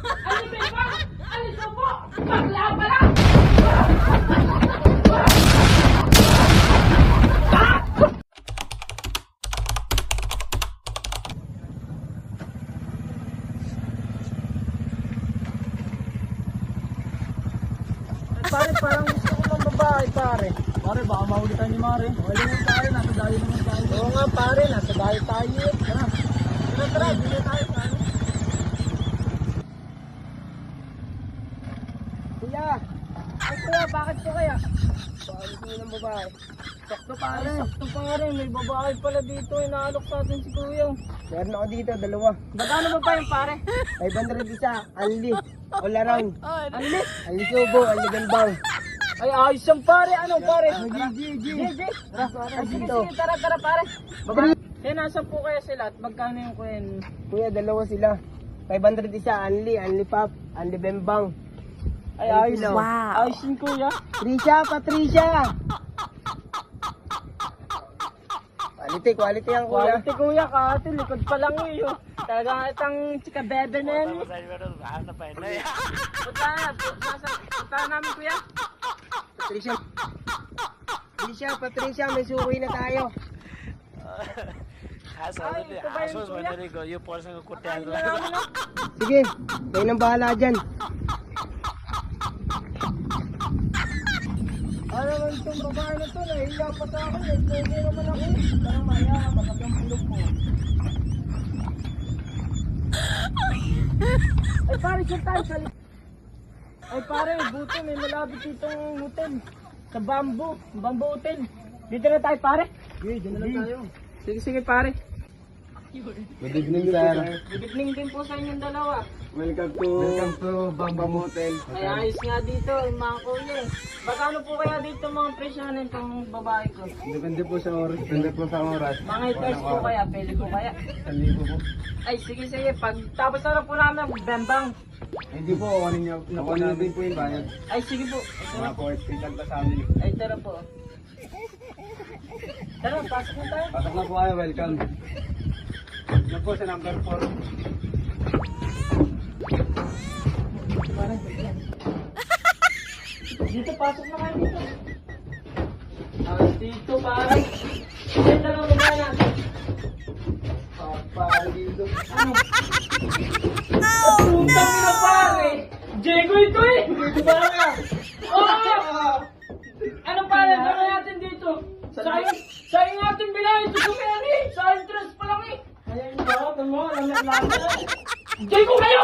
Alipin ba? Aliso po! Bakla pala! Pare, parang gusto ko ng babae, pare. Pare, baka mahulitan ni Mare. Wala naman tayo, nasa dayo naman tayo. Oo nga, pare, nasa dayo tayo. Tara, tara, dito tayo, pare. Kuya! Ay, kuya, bakit po kaya? Bakit po ng babae? Sakto, pare. Sakto, pare. May babae pala dito. Inaalok sa atin si kuya. Meron ako dito, dalawa. Magkano ba pa yung pare? 500 isa, Anli. All around. Anli? Anli Subo, Anli Gambang. Ay, ayos yung pare. Ano pare? G. Ay, sige, sige, tara pare. Eh, nasa po kaya sila at magkano yung kuya? Kuya, dalawa sila. 500 isa, Anli Pop, Anli Bembang. Ay, ayos. Wow. Ayos yung kuya. Patricia! Quality ang kuya. Quality kuya, kahit likod pa lang yun. Talagang itang chika bebe na yan. Punta namin kuya. Patricia, may sukoy na tayo. Sige, kayo nang bahala dyan. Ano naman itong babae na to, nahiya pa sa akin, hindi naman ako. Parang maya, makagang bulog mo. Ay pare, saan tayo sa Ay pare, buto, may malapit ditong hotel. Sa Bamboo Hotel. Dito na tayo pare. Sige, dyan na lang tayo. Sige pare. Good evening, sir. Good evening din po sa inyong dalawa. Welcome to Bambam Hotel. Ay ayos nga dito, yung mga kuya. Magkano po kaya dito mga presyohan itong babae ko? Depende po sa oras. Depende po sa oras. Mga iters po kaya, pwede po kaya. 1,000 po. Ay sige, pag tapos na po namin bembang. Hindi po, kunin niyo. Nakunin din po yung bayad. Ay sige po, ito na Mga po. 40 pa sa amin. Ay tara po. Tara, pasok na tayo. Pasok na po kayo, welcome. Yan po sa number 4. Dito, pasok na kayo dito. Ayos dito, pare. Ito lang muna natin. Para dito. Ano? Oh, no! Na, pare! Diego ito eh! Dito ba nga? Oh! Ano pare? Gawin natin dito? Sayang natin bilang ito sumeri! Sa entrance pa lang eh! Ayan ba? Ano mo? Alam na. Diego kayo!